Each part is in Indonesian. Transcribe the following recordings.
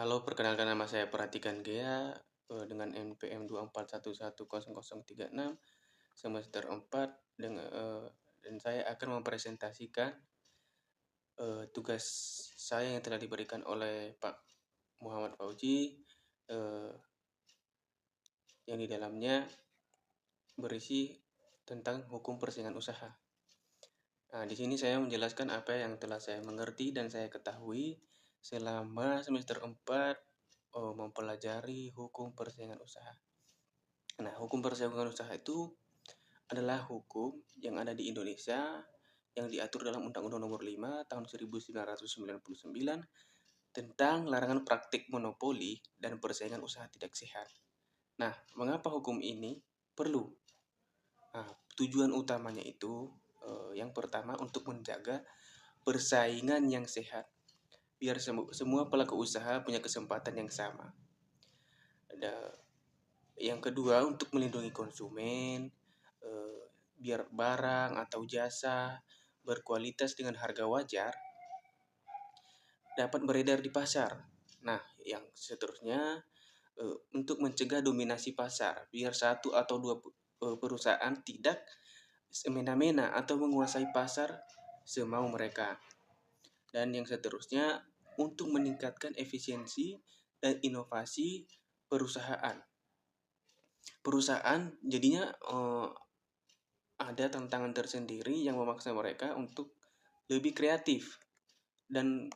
Halo, perkenalkan nama saya Perhatikan Gea dengan NPM 24110036 semester 4 dan saya akan mempresentasikan tugas saya yang telah diberikan oleh Pak Muhammad Fauzi eh, yang di dalamnya berisi tentang hukum persaingan usaha. Nah, di sini saya menjelaskan apa yang telah saya mengerti dan saya ketahui selama semester 4 mempelajari hukum persaingan usaha. Nah, hukum persaingan usaha itu adalah hukum yang ada di Indonesia yang diatur dalam Undang-Undang Nomor 5 Tahun 1999 tentang larangan praktik monopoli dan persaingan usaha tidak sehat. Nah, mengapa hukum ini perlu? Nah, tujuan utamanya itu yang pertama untuk menjaga persaingan yang sehat, biar semua pelaku usaha punya kesempatan yang sama. Ada yang kedua untuk melindungi konsumen, biar barang atau jasa berkualitas dengan harga wajar dapat beredar di pasar. Nah, yang seterusnya untuk mencegah dominasi pasar, biar satu atau dua perusahaan tidak semena-mena atau menguasai pasar semau mereka. Dan yang seterusnya untuk meningkatkan efisiensi dan inovasi perusahaan. Perusahaan jadinya ada tantangan tersendiri yang memaksa mereka untuk lebih kreatif. Dan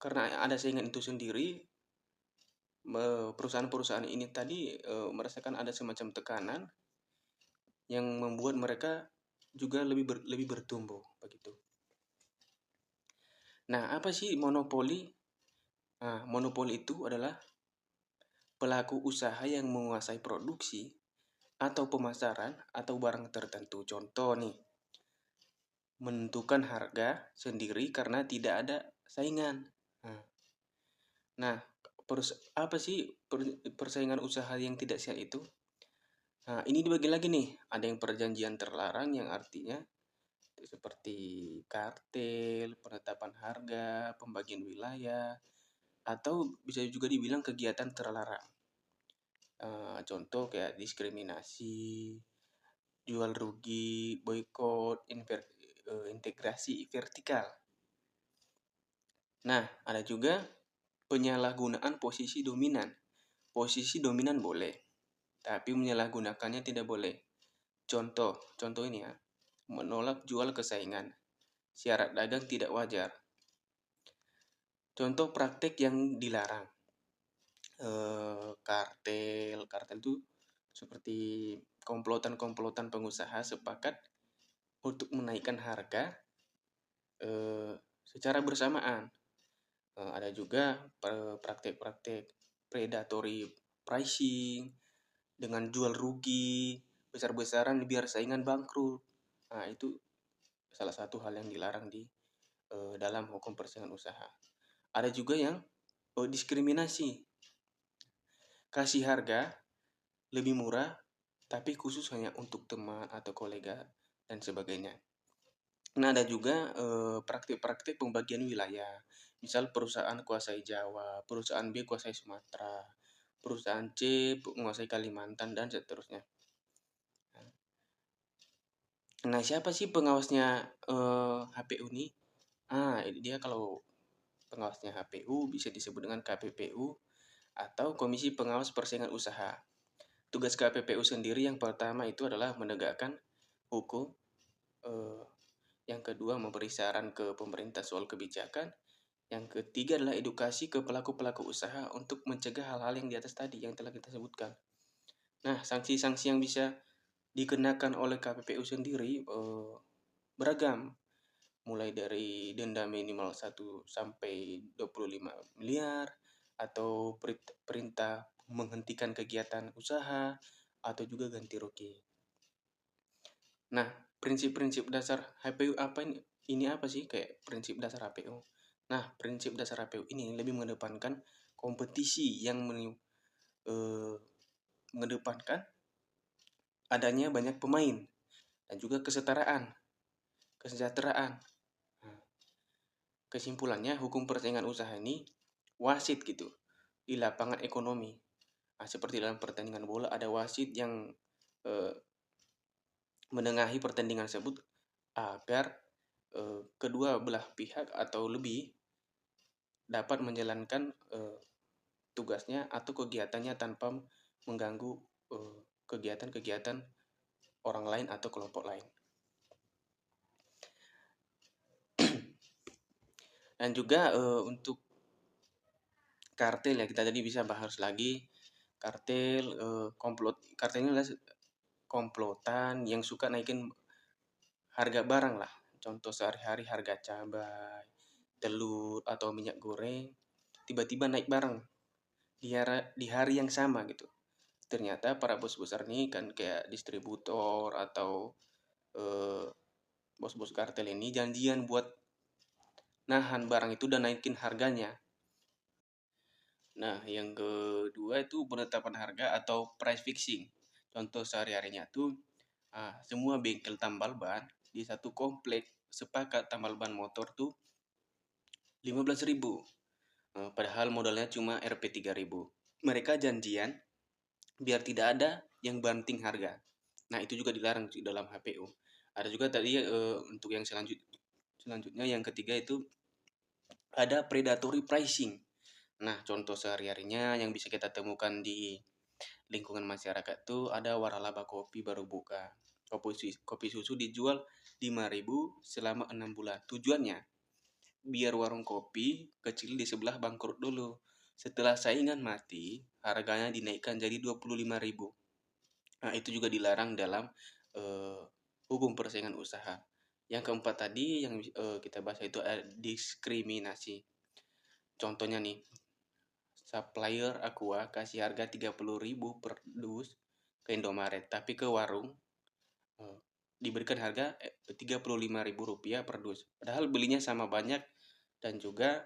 karena ada saingan itu sendiri, perusahaan-perusahaan ini tadi merasakan ada semacam tekanan yang membuat mereka juga lebih bertumbuh begitu. Nah, apa sih monopoli? Nah, monopoli itu adalah pelaku usaha yang menguasai produksi atau pemasaran atau barang tertentu. Contoh nih, menentukan harga sendiri karena tidak ada saingan. Nah, apa sih persaingan usaha yang tidak sehat itu? Nah, ini dibagi lagi nih. Ada yang perjanjian terlarang yang artinya seperti kartel, penetapan harga, pembagian wilayah, atau bisa juga dibilang kegiatan terlarang. Contoh kayak diskriminasi, jual rugi, boykot, integrasi vertikal. Nah, ada juga penyalahgunaan posisi dominan. Posisi dominan boleh, tapi menyalahgunakannya tidak boleh. Contoh ini ya, menolak jual kesaingan, syarat dagang tidak wajar. Contoh praktik yang dilarang, kartel itu seperti komplotan pengusaha sepakat untuk menaikkan harga secara bersamaan. Ada juga praktik-praktik predatory pricing dengan jual rugi besar-besaran biar saingan bangkrut. Nah, itu salah satu hal yang dilarang di dalam hukum persaingan usaha. Ada juga yang diskriminasi. Kasih harga lebih murah tapi khusus hanya untuk teman atau kolega dan sebagainya. Nah, ada juga praktik-praktik pembagian wilayah. Misal perusahaan kuasai Jawa, perusahaan B kuasai Sumatera, perusahaan C menguasai Kalimantan, dan seterusnya. Nah, siapa sih pengawasnya HPU ini? Dia kalau pengawasnya HPU bisa disebut dengan KPPU atau Komisi Pengawas Persaingan Usaha. Tugas KPPU sendiri yang pertama itu adalah menegakkan hukum, yang kedua memberi saran ke pemerintah soal kebijakan, yang ketiga adalah edukasi ke pelaku-pelaku usaha untuk mencegah hal-hal yang di atas tadi yang telah kita sebutkan. Nah, sanksi-sanksi yang bisa dikenakan oleh KPPU sendiri beragam, mulai dari denda minimal 1 sampai 25 miliar atau perintah menghentikan kegiatan usaha atau juga ganti rugi. Nah, prinsip-prinsip dasar HPU apa ini? Ini apa sih kayak prinsip dasar HPU? Nah, prinsip dasar HPU ini lebih mengedepankan kompetisi yang mengedepankan adanya banyak pemain dan juga kesejahteraan. Kesimpulannya, hukum persaingan usaha ini wasit gitu. di lapangan ekonomi. Nah, seperti dalam pertandingan bola ada wasit yang eh, menengahi pertandingan tersebut agar kedua belah pihak atau lebih dapat menjalankan tugasnya atau kegiatannya tanpa mengganggu kegiatan-kegiatan orang lain atau kelompok lain. Dan juga untuk kartel ya, kita tadi bisa bahas lagi kartel. Kartel ini adalah komplotan yang suka naikin harga barang lah. Contoh sehari-hari harga cabai, telur atau minyak goreng tiba-tiba naik barang di hari yang sama gitu. Ternyata para bos besar ini kan kayak distributor atau eh, bos-bos kartel ini janjian buat nahan barang itu dan naikin harganya. Nah, yang kedua itu penetapan harga atau price fixing. Contoh sehari-harinya tuh semua bengkel tambal ban di satu komplek sepakat tambal ban motor tuh 15.000. Padahal modalnya cuma Rp 3.000. Mereka janjian biar tidak ada yang banting harga. Nah, itu juga dilarang di dalam HPU. Ada juga tadi untuk yang selanjutnya yang ketiga itu ada predatory pricing. Nah, contoh sehari-harinya yang bisa kita temukan di lingkungan masyarakat tuh ada waralaba kopi baru buka. Kopi susu dijual 5.000 selama 6 bulan. Tujuannya biar warung kopi kecil di sebelah bangkrut dulu. Setelah saingan mati, harganya dinaikkan jadi 25.000. Nah, itu juga dilarang dalam eh, hukum persaingan usaha. Yang keempat tadi yang kita bahas itu diskriminasi. Contohnya nih, supplier Aqua kasih harga 30.000 per dus ke Indomaret, tapi ke warung eh, diberikan harga Rp35.000 per dus. Padahal belinya sama banyak dan juga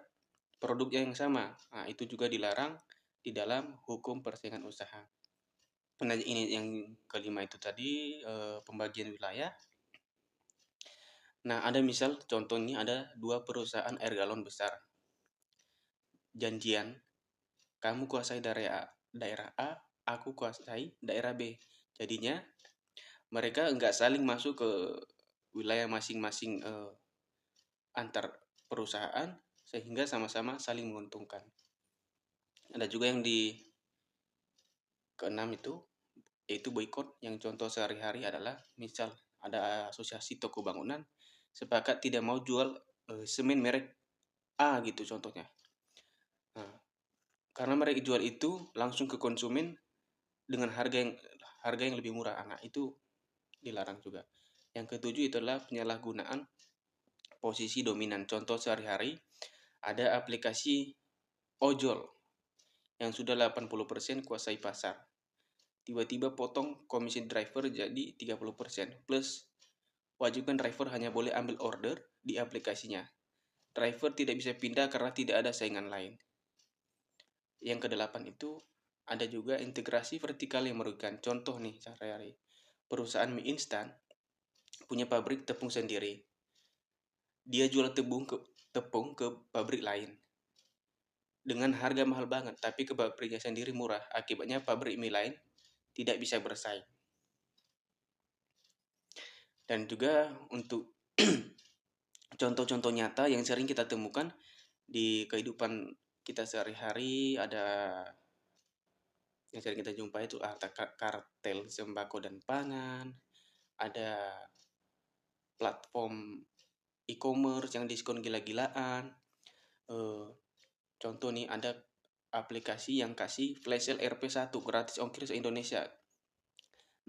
produk yang sama. Nah, itu juga dilarang di dalam hukum persaingan usaha. Nah, ini yang kelima itu tadi pembagian wilayah. Nah, ada misal contohnya ada dua perusahaan air galon besar. Janjian, kamu kuasai daerah A, aku kuasai daerah B. Jadinya mereka nggak saling masuk ke wilayah masing-masing antar perusahaan sehingga sama-sama saling menguntungkan. Ada juga yang di keenam itu yaitu boykot, yang contoh sehari-hari adalah misal ada asosiasi toko bangunan sepakat tidak mau jual semen merek A gitu contohnya. Nah, karena mereka jual itu langsung ke konsumen dengan harga yang lebih murah. Nah, itu dilarang juga. Yang ketujuh itu adalah penyalahgunaan posisi dominan. Contoh sehari-hari ada aplikasi ojol yang sudah 80% kuasai pasar. Tiba-tiba potong komisi driver jadi 30% plus wajibkan driver hanya boleh ambil order di aplikasinya. Driver tidak bisa pindah karena tidak ada saingan lain. Yang kedelapan itu ada juga integrasi vertikal yang merugikan. Contoh nih sehari-hari, perusahaan mie instan punya pabrik tepung sendiri. Dia jual tepung ke pabrik lain dengan harga mahal banget, tapi ke pabriknya sendiri murah. Akibatnya pabrik mie lain tidak bisa bersaing. Dan juga untuk contoh-contoh nyata yang sering kita temukan di kehidupan kita sehari-hari, ada yang sering kita jumpai itu kartel sembako dan pangan, ada platform e-commerce yang diskon gila-gilaan. Contoh nih ada aplikasi yang kasih flash sale RP1 gratis ongkir se-Indonesia.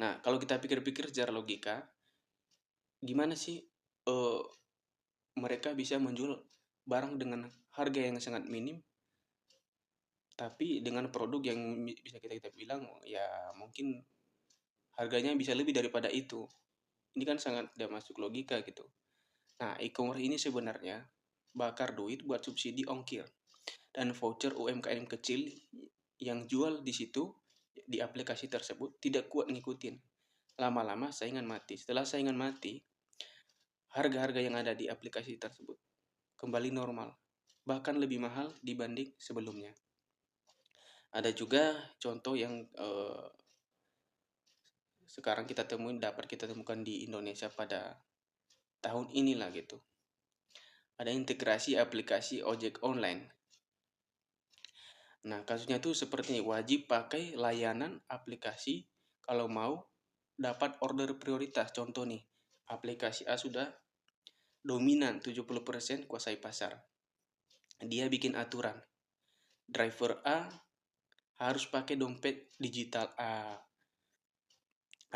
Nah, kalau kita pikir-pikir secara logika, gimana sih mereka bisa menjual barang dengan harga yang sangat minim tapi dengan produk yang bisa kita bilang ya mungkin harganya bisa lebih daripada itu. Ini kan sangat tidak masuk logika gitu. Nah, e-commerce ini sebenarnya bakar duit buat subsidi ongkir dan voucher UMKM kecil yang jual di situ di aplikasi tersebut tidak kuat ngikutin. Lama-lama saingan mati. Setelah saingan mati, harga-harga yang ada di aplikasi tersebut kembali normal, bahkan lebih mahal dibanding sebelumnya. Ada juga contoh yang sekarang dapat kita temukan di Indonesia pada tahun inilah gitu. Ada integrasi aplikasi ojek online. Nah, kasusnya tuh seperti ini, wajib pakai layanan aplikasi kalau mau dapat order prioritas. Contoh nih, aplikasi A sudah dominan 70% kuasai pasar. Dia bikin aturan. Driver A harus pakai dompet digital A,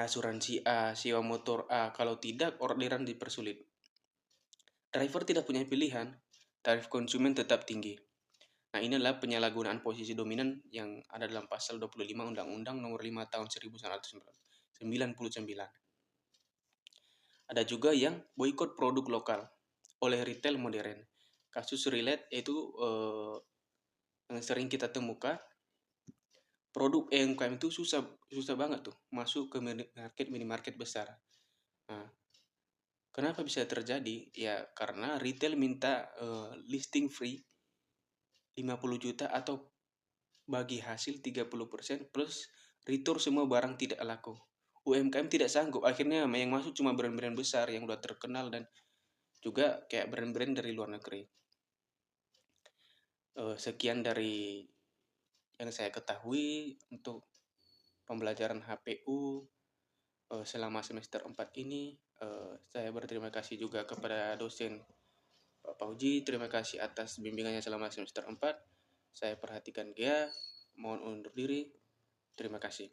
asuransi A, sewa motor A. Kalau tidak, orderan dipersulit. Driver tidak punya pilihan, tarif konsumen tetap tinggi. Nah, inilah penyalahgunaan posisi dominan yang ada dalam pasal 25 Undang-Undang Nomor 5 Tahun 1999. Ada juga yang boikot produk lokal oleh retail modern. Kasus relate itu yang sering kita temukan, produk UMKM itu susah banget tuh masuk ke minimarket besar. Nah, kenapa bisa terjadi? Ya karena retail minta listing free 50 juta atau bagi hasil 30% plus retur semua barang tidak laku. UMKM tidak sanggup, akhirnya yang masuk cuma brand-brand besar yang udah terkenal dan juga kayak brand-brand dari luar negeri. Sekian dari yang saya ketahui untuk pembelajaran HPU selama semester 4 ini. Saya berterima kasih juga kepada dosen Pak Pauji. Terima kasih atas bimbingannya selama semester 4. Saya perhatikan dia. Mohon undur diri. Terima kasih.